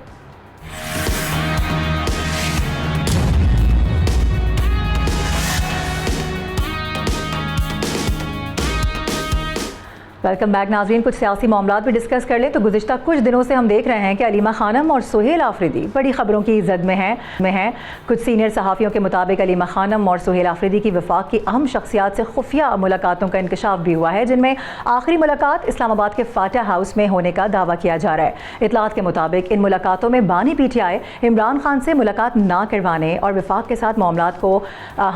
ویلکم بیک ناظرین. کچھ سیاسی معاملات بھی ڈسکس کر لیں تو گزشتہ کچھ دنوں سے ہم دیکھ رہے ہیں کہ علیمہ خانم اور سہیل آفریدی بڑی خبروں کی زد میں ہیں. کچھ سینئر صحافیوں کے مطابق علیمہ خانم اور سہیل آفریدی کی وفاق کی اہم شخصیات سے خفیہ ملاقاتوں کا انکشاف بھی ہوا ہے, جن میں آخری ملاقات اسلام آباد کے فاتح ہاؤس میں ہونے کا دعویٰ کیا جا رہا ہے. اطلاعات کے مطابق ان ملاقاتوں میں بانی P T I Imran Khan سے ملاقات نہ کروانے اور وفاق کے ساتھ معاملات کو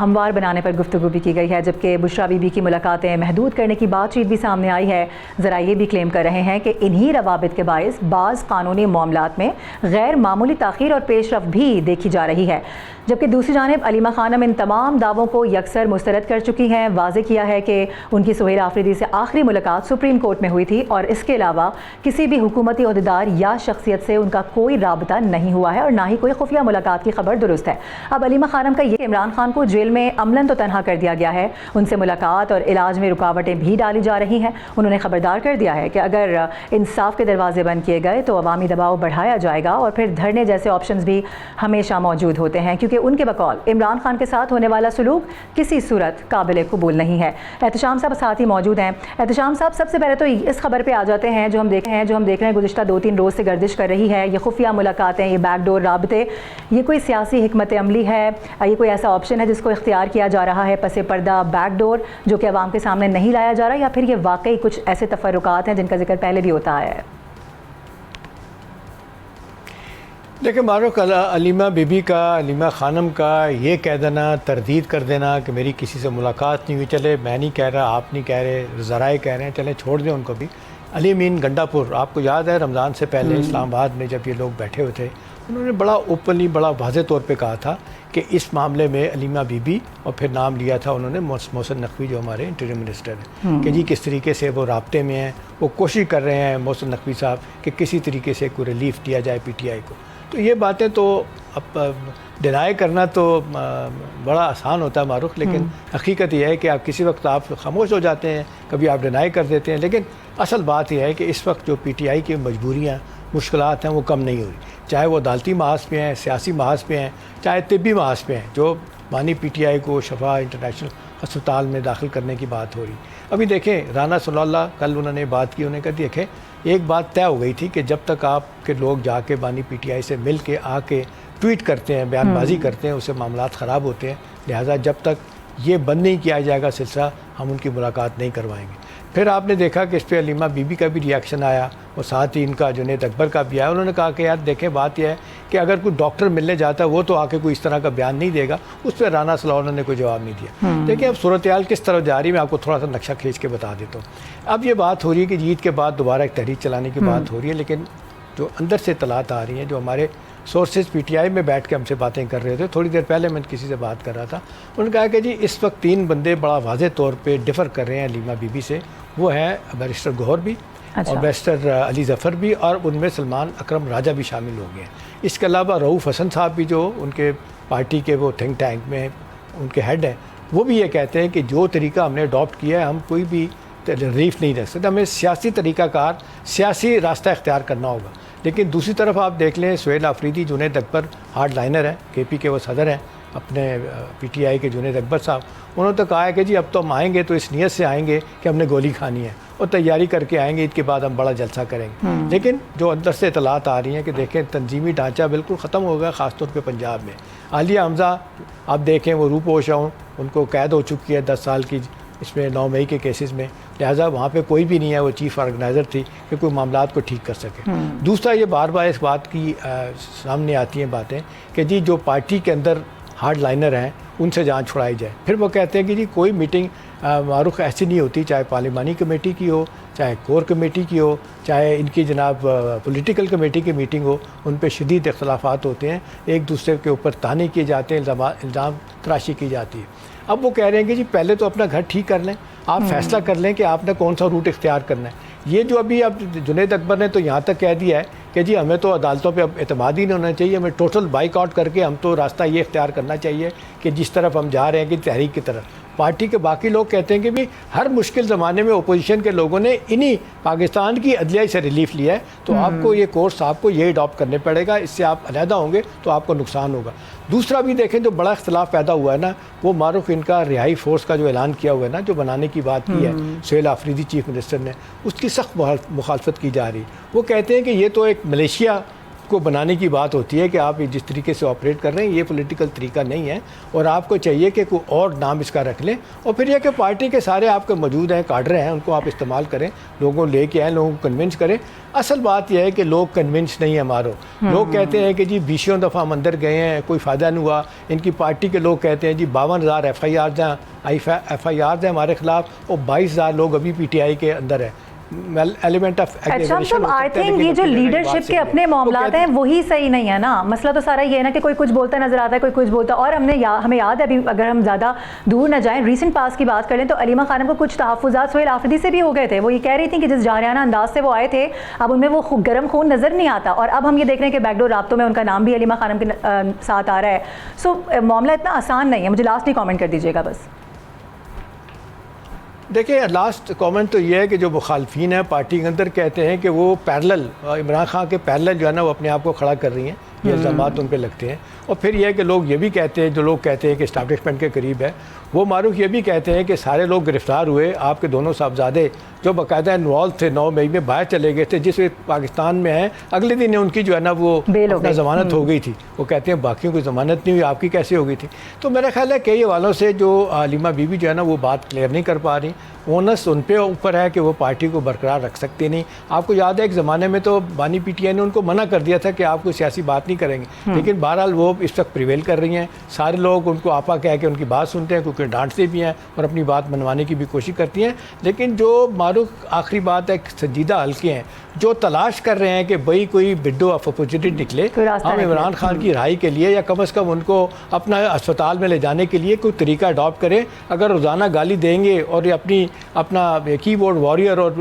ہموار بنانے پر گفتگو بھی کی گئی ہے, جبکہ بشرا بی بی کی ملاقاتیں محدود کرنے کی بات چیت بھی سامنے آئی ہے. ذرا یہ بھی کلیم کر رہے ہیں کہ انہی روابط کے باعث بعض قانونی معاملات میں غیر معمولی تاخیر اور پیش رفت بھی دیکھی جا رہی ہے. جبکہ دوسری جانب علیمہ خانم ان تمام دعووں کو یکسر مسترد کر چکی ہیں. واضح کیا ہے کہ ان کی سہیل آفریدی سے آخری ملاقات سپریم کورٹ میں ہوئی تھی اور اس کے علاوہ کسی بھی حکومتی عہدیدار یا شخصیت سے ان کا کوئی رابطہ نہیں ہوا ہے اور نہ ہی کوئی خفیہ ملاقات کی خبر درست ہے. اب علیمہ خانم کا یہ کہ عمران خان کو جیل میں عملاً تو تنہا کر دیا گیا ہے, ان سے ملاقات اور علاج میں رکاوٹیں بھی ڈالی جا رہی ہیں. انہوں نے خبردار کر دیا ہے کہ اگر انصاف کے دروازے بند کیے گئے تو عوامی دباؤ بڑھایا جائے گا اور پھر دھرنے جیسے آپشنز بھی ہمیشہ موجود ہوتے ہیں, کیونکہ ان کے بقول عمران خان کے ساتھ ہونے والا سلوک کسی صورت قابل قبول نہیں ہے. احتشام صاحب ساتھ ہی موجود ہیں. احتشام صاحب سب سے پہلے تو اس خبر پہ آ جاتے ہیں جو ہم دیکھ رہے ہیں گزشتہ 2-3 روز سے گردش کر رہی ہے, یہ خفیہ ملاقاتیں, یہ بیک ڈور رابطے, یہ کوئی سیاسی حکمت عملی ہے, یہ کوئی ایسا آپشن ہے جس کو اختیار کیا جا رہا ہے پس پردہ بیک ڈور جو کہ عوام کے سامنے نہیں لایا جا رہا, یا پھر یہ واقعی کچھ ایسے تفرقات ہیں جن کا ذکر پہلے بھی ہوتا ہے؟ دیکھیں معروف علیمہ بی بی کا, علیمہ خانم کا یہ کہہ دینا, تردید کر دینا کہ میری کسی سے ملاقات نہیں ہوئی, چلے میں نہیں کہہ رہا, آپ نہیں کہہ رہے, ذرائع کہہ رہے ہیں, چلیں چھوڑ دیں ان کو بھی. علی امین گنڈا پور, آپ کو یاد ہے رمضان سے پہلے اسلام آباد میں جب یہ لوگ بیٹھے ہوئے تھے, انہوں نے بڑا اوپنلی بڑا واضح طور پہ کہا تھا کہ اس معاملے میں علیمہ بی بی, اور پھر نام لیا تھا انہوں نے محسن نقوی جو ہمارے انٹریم منسٹر ہیں, کہ جی کس طریقے سے وہ رابطے میں ہیں, وہ کوشش کر رہے ہیں محسن نقوی صاحب کہ کسی طریقے سے کوئی ریلیف دیا جائے پی ٹی آئی کو. تو یہ باتیں تو اب ڈینائی کرنا تو بڑا آسان ہوتا ہے معروف, لیکن حقیقت یہ ہے کہ آپ کسی وقت آپ خاموش ہو جاتے ہیں, کبھی آپ ڈینائی کر دیتے ہیں, لیکن اصل بات یہ ہے کہ اس وقت جو پی ٹی آئی کی مجبوریاں مشکلات ہیں وہ کم نہیں ہوئی, چاہے وہ عدالتی محاذ پہ ہیں, سیاسی محاذ پہ ہیں, چاہے طبی محاذ پہ ہیں. جو مانی پی ٹی آئی کو شفا انٹرنیشنل ہسپتال میں داخل کرنے کی بات ہو رہی. ابھی دیکھیں رانا صلی اللہ کل انہوں نے بات کی, انہوں نے کہا دیکھیں ایک بات طے ہو گئی تھی کہ جب تک آپ کے لوگ جا کے بانی پی ٹی آئی سے مل کے آ کے ٹویٹ کرتے ہیں, بیان بازی کرتے ہیں, اس سے معاملات خراب ہوتے ہیں, لہٰذا جب تک یہ بند نہیں کیا جائے گا سلسلہ ہم ان کی ملاقات نہیں کروائیں گے. پھر آپ نے دیکھا کہ اس پہ علیمہ بی بی کا بھی ریاکشن آیا, اور ساتھ ہی ان کا جنید اکبر کا بھی آیا. انہوں نے کہا کہ یار دیکھیں بات یہ ہے کہ اگر کوئی ڈاکٹر ملنے جاتا ہے وہ تو آ کے کوئی اس طرح کا بیان نہیں دے گا. اس پہ رانا صلی اللہ نے کوئی جواب نہیں دیا. دیکھیں اب صورتحال کس طرح جا رہی ہے, میں آپ کو تھوڑا سا نقشہ کھینچ کے بتا دیتا ہوں. اب یہ بات ہو رہی ہے کہ عید کے بعد دوبارہ ایک تحریک چلانے کی بات ہو رہی ہے, لیکن جو اندر سے اطلاعات آ رہی ہیں, جو ہمارے سورسز پی ٹی آئی میں بیٹھ کے ہم سے باتیں کر رہے تھے, تھوڑی دیر پہلے میں کسی سے بات کر رہا تھا, انہوں نے کہا کہ جی اس وقت 3 بندے بڑا واضح طور پہ ڈفر کر رہے ہیں علیمہ بی بی سے. وہ ہیں بیرسٹر گوہر بھی اور بیرسٹر علی ظفر بھی, اور ان میں سلمان اکرم راجہ بھی شامل ہو گئے ہیں. اس کے علاوہ رؤوف حسن صاحب بھی جو ان کے پارٹی کے وہ تھنک ٹینک میں ان کے ہیڈ ہیں, وہ بھی یہ کہتے ہیں کہ جو طریقہ ہم نے اڈاپٹ کیا ہے ہم کوئی بھی ریلیف نہیں رکھ سکتے, ہمیں سیاسی طریقہ کار, سیاسی راستہ اختیار کرنا ہوگا. لیکن دوسری طرف آپ دیکھ لیں سہیل آفریدی, جنید اکبر ہارڈ لائنر ہیں, کے پی کے وہ صدر ہیں, اپنے PTI کے جنید اکبر صاحب، انہوں نے تو کہا ہے کہ جی اب تو ہم آئیں گے تو اس نیت سے آئیں گے کہ ہم نے گولی کھانی ہے اور تیاری کر کے آئیں گے، عید کے بعد ہم بڑا جلسہ کریں گے۔ لیکن جو اندر سے اطلاعات آ رہی ہیں کہ دیکھیں تنظیمی ڈھانچہ بالکل ختم ہو گیا، خاص طور پہ پنجاب میں۔ عالیہ حمزہ آپ دیکھیں وہ روپوش ہوں، ان کو قید ہو چکی ہے 10 سال کی اس میں 9 مئی کے کیسز میں، لہٰذا وہاں پہ کوئی بھی نہیں ہے وہ چیف آرگنائزر تھی کہ کوئی معاملات کو ٹھیک کر سکے۔ دوسرا یہ بار بار اس بات کی سامنے آتی ہیں باتیں کہ جی جو پارٹی کے اندر ہارڈ لائنر ہیں ان سے جان چھڑائی جائے، پھر وہ کہتے ہیں کہ جی کوئی میٹنگ معروف ایسی نہیں ہوتی، چاہے پارلیمانی کمیٹی کی ہو، چاہے کور کمیٹی کی ہو، چاہے ان کی جناب پولیٹیکل کمیٹی کی میٹنگ ہو، ان پہ شدید اختلافات ہوتے ہیں، ایک دوسرے کے اوپر طعنے کیے جاتے ہیں، الزام تراشی کی جاتی ہے۔ اب وہ کہہ رہے ہیں کہ جی پہلے تو اپنا گھر ٹھیک کر لیں، آپ فیصلہ کر لیں کہ آپ نے کون سا روٹ اختیار کرنا ہے۔ یہ جو ابھی اب جنید اکبر نے تو یہاں تک کہہ دیا ہے کہ جی ہمیں تو عدالتوں پہ اب اعتماد ہی نہیں ہونا چاہیے، ہمیں ٹوٹل بائک آؤٹ کر کے ہم تو راستہ یہ اختیار کرنا چاہیے کہ جس طرف ہم جا رہے ہیں کہ تحریک کی طرف۔ پارٹی کے باقی لوگ کہتے ہیں کہ بھی ہر مشکل زمانے میں اپوزیشن کے لوگوں نے انہی پاکستان کی عدلیہ سے ریلیف لیا ہے، تو آپ کو یہ کورس آپ کو یہ اڈاپٹ کرنے پڑے گا، اس سے آپ علیحدہ ہوں گے تو آپ کو نقصان ہوگا۔ دوسرا بھی دیکھیں جو بڑا اختلاف پیدا ہوا ہے نا، وہ معروف ان کا رہائی فورس کا جو اعلان کیا ہوا ہے نا، جو بنانے کی بات کی ہے سہیل آفریدی چیف منسٹر نے، اس کی سخت مخالفت کی جا رہی ہے۔ وہ کہتے ہیں کہ یہ تو ایک ملیشیا کو بنانے کی بات ہوتی ہے کہ آپ جس طریقے سے آپریٹ کر رہے ہیں یہ پولیٹیکل طریقہ نہیں ہے، اور آپ کو چاہیے کہ کوئی اور نام اس کا رکھ لیں، اور پھر یہ کہ پارٹی کے سارے آپ کے موجود ہیں کاڈر ہیں، ان کو آپ استعمال کریں، لوگوں لے کے آئیں، لوگوں کو کنونس کریں۔ اصل بات یہ ہے کہ لوگ کنونس نہیں ہیں ہمارو، لوگ کہتے ہیں کہ جی 20 دفعہ ہم اندر گئے ہیں کوئی فائدہ نہیں ہوا۔ ان کی پارٹی کے لوگ کہتے ہیں جی 52,000 FIRs ہیں ہمارے خلاف، اور 22,000 لوگ ابھی PTI کے اندر ہیں۔ ایلیمنٹ آف اچھا آئی تھنک یہ جو لیڈرشپ کے اپنے معاملات ہیں وہی صحیح نہیں ہے نا، مسئلہ تو سارا یہ ہے نا کہ کوئی کچھ بولتا نظر آتا ہے، کوئی کچھ بولتا ہے۔ اور ہمیں یاد ہے ابھی اگر ہم زیادہ دور نہ جائیں، ریسنٹ پاس کی بات کر لیں تو علیمہ خانم کو کچھ تحفظات سہیل آفریدی سے بھی ہو گئے تھے۔ وہ یہ کہہ رہی تھیں کہ جس جارحانہ انداز سے وہ آئے تھے اب ان میں وہ گرم خون نظر نہیں آتا، اور اب ہم یہ دیکھ رہے ہیں کہ بیک ڈور رابطوں میں ان کا نام بھی علیمہ خانم کے ساتھ آ رہا ہے۔ سو معاملہ اتنا آسان نہیں ہے۔ مجھے لاسٹ ہی کامنٹ کر دیجیے گا بس۔ دیکھیں لاسٹ کامنٹ تو یہ ہے کہ جو مخالفین ہیں پارٹی کے اندر کہتے ہیں کہ وہ پیرلل عمران خان کے پیرلل جو ہے نا وہ اپنے آپ کو کھڑا کر رہی ہیں، یہ الزامات ان پہ لگتے ہیں۔ اور پھر یہ ہے کہ لوگ یہ بھی کہتے ہیں، جو لوگ کہتے ہیں کہ اسٹیبلشمنٹ کے قریب ہے، وہ معروف یہ بھی کہتے ہیں کہ سارے لوگ گرفتار ہوئے، آپ کے دونوں صاحبزادے جو باقاعدہ انوالو تھے 9 مئی میں باہر چلے گئے تھے، جس پاکستان میں ہیں، اگلے دن ان کی جو ہے نا وہ ضمانت ہو گئی تھی۔ وہ کہتے ہیں باقیوں کی ضمانت نہیں ہوئی، آپ کی کیسے ہو گئی تھی؟ تو میرا خیال ہے کئی حوالوں سے جو علیمہ بی بی جو ہے نا وہ بات کلیئر نہیں کر پا رہی، اونس ان پہ اوپر ہے کہ وہ پارٹی کو برقرار رکھ سکتے نہیں۔ آپ کو یاد ہے ایک زمانے میں تو بانی PTI نے ان کو منع کر دیا تھا کہ آپ کوئی سیاسی بات نہیں کریں گے، لیکن بہرحال وہ اس وقت پریویل کر رہی ہیں، سارے لوگ ان کو آپا کہہ کے ان کی بات سنتے ہیں، کیونکہ ڈانٹتے بھی ہیں اور اپنی بات منوانے کی بھی کوشش کرتی ہیں۔ لیکن جو معروف آخری بات ہے سنجیدہ حلقے ہیں جو تلاش کر رہے ہیں کہ بھئی کوئی وڈو آف اپورچونٹی نکلے، ہم عمران خان کی رہائی کے لیے یا کم از کم ان کو اپنا اسپتال میں لے جانے کے لیے کوئی طریقہ اڈاپٹ کریں۔ اگر روزانہ گالی دیں گے اور اپنا کی بورڈ وارئر اور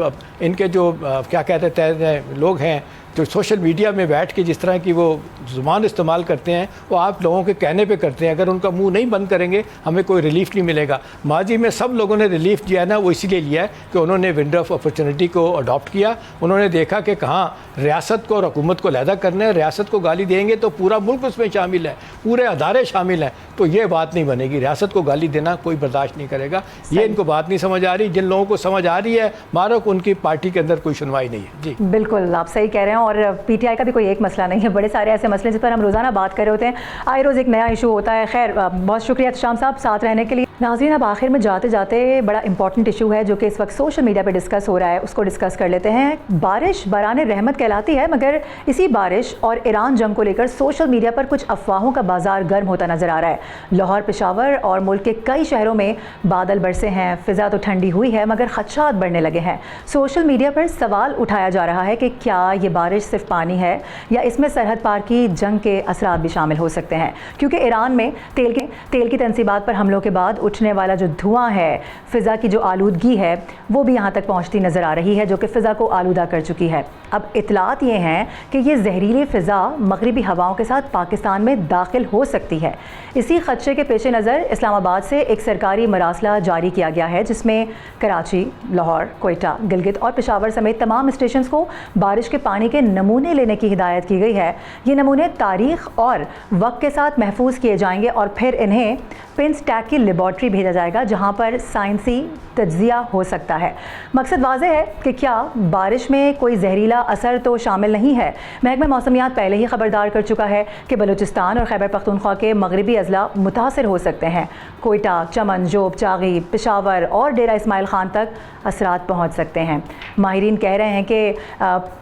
ان کے جو کیا کہتے ہیں لوگ ہیں جو سوشل میڈیا میں بیٹھ کے جس طرح کی وہ زبان استعمال کرتے ہیں، وہ آپ لوگوں کے کہنے پہ کرتے ہیں، اگر ان کا منہ نہیں بند کریں گے ہمیں کوئی ریلیف نہیں ملے گا۔ ماضی میں سب لوگوں نے ریلیف دیا ہے نا، وہ اسی لیے لیا ہے کہ انہوں نے ونڈو آف اپورچونٹی کو اڈاپٹ کیا، انہوں نے دیکھا کہ کہاں ریاست کو اور حکومت کو علیحدہ کرنا ہے، ریاست کو گالی دیں گے تو پورا ملک اس میں شامل ہے، پورے ادارے شامل ہیں، تو یہ بات نہیں بنے گی، ریاست کو گالی دینا کوئی برداشت نہیں کرے گا۔ یہ ان کو بات نہیں سمجھ آ رہی، جن لوگوں کو سمجھ آ رہی ہے مارک ان کی پارٹی کے اندر کوئی سنوائی نہیں ہے۔ جی بالکل آپ صحیح کہہ رہے ہیں، اور PTI کا بھی کوئی ایک مسئلہ نہیں ہے، بڑے سارے ایسے مسئلے جس پر ہم روزانہ بات کر رہے ہوتے ہیں، آئے روز ایک نیا ایشو ہوتا ہے۔ خیر بہت شکریہ احتشام صاحب ساتھ رہنے کے لیے۔ ناظرین اب آخر میں جاتے جاتے بڑا امپورٹنٹ ایشو ہے جو کہ اس وقت سوشل میڈیا پہ ڈسکس ہو رہا ہے، اس کو ڈسکس کر لیتے ہیں۔ بارش باران رحمت کہلاتی ہے، مگر اسی بارش اور ایران جنگ کو لے کر سوشل میڈیا پر کچھ افواہوں کا بازار گرم ہوتا نظر آ رہا ہے۔ لاہور، پشاور اور ملک کے کئی شہروں میں بادل برسے ہیں، فضا تو ٹھنڈی ہوئی ہے مگر خدشات بڑھنے لگے ہیں۔ سوشل میڈیا پر سوال اٹھایا جا رہا ہے کہ کیا یہ بارش صرف پانی ہے یا اس میں سرحد پار کی جنگ کے اثرات بھی شامل ہو سکتے ہیں، کیونکہ ایران میں تیل کی تنصیبات پر حملوں کے بعد اٹھنے والا جو دھواں ہے، فضا کی جو آلودگی ہے وہ بھی یہاں تک پہنچتی نظر آ رہی ہے، جو کہ فضا کو آلودہ کر چکی ہے۔ اب اطلاعات یہ ہیں کہ یہ زہریلی فضا مغربی ہواؤں کے ساتھ پاکستان میں داخل ہو سکتی ہے۔ اسی خدشے کے پیش نظر اسلام آباد سے ایک سرکاری مراسلہ جاری کیا گیا ہے، جس میں کراچی، لاہور، کوئٹہ، گلگت اور پشاور سمیت تمام اسٹیشنز کو بارش کے پانی کے نمونے لینے کی ہدایت کی گئی ہے۔ یہ نمونے تاریخ اور وقت کے ساتھ محفوظ کیے جائیں گے اور پھر انہیں پنس ٹیک کی لیبارٹری بھیجا جائے گا، جہاں پر سائنسی تجزیہ ہو سکتا ہے۔ مقصد واضح ہے کہ کیا بارش میں کوئی زہریلا اثر تو شامل نہیں ہے۔ محکمہ موسمیات پہلے ہی خبردار کر چکا ہے کہ بلوچستان اور خیبر پختونخوا کے مغربی اضلاع متاثر ہو سکتے ہیں۔ کوئٹہ، چمن، جوب، چاغی، پشاور اور ڈیرہ اسماعیل خان تک اثرات پہنچ سکتے ہیں۔ ماہرین کہہ رہے ہیں کہ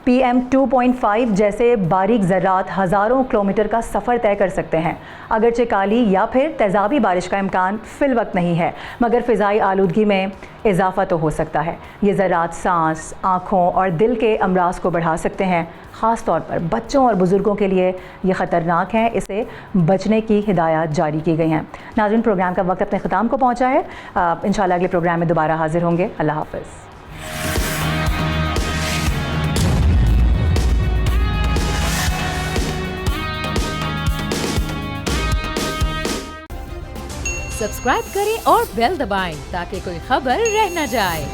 PM 2.5 جیسے باریک ذرات ہزاروں کلومیٹر کا سفر طے کر سکتے ہیں۔ اگرچہ کالی یا پھر تیزابی بارش کا امکان فی الوقت نہیں ہے، مگر فضائی آلودگی میں اضافہ تو ہو سکتا ہے۔ یہ ذرات سانس، آنکھوں اور دل کے امراض کو بڑھا سکتے ہیں۔ خاص طور پر بچوں اور بزرگوں کے لیے یہ خطرناک ہیں، اسے بچنے کی ہدایات جاری کی گئی ہیں۔ ناظرین، پروگرام کا وقت اپنے اختتام کو پہنچا ہے۔ انشاءاللہ اگلے پروگرام میں دوبارہ حاضر ہوں گے۔ اللہ حافظ۔ سبسکرائب کریں اور بیل دبائیں تاکہ کوئی خبر رہ نہ جائے۔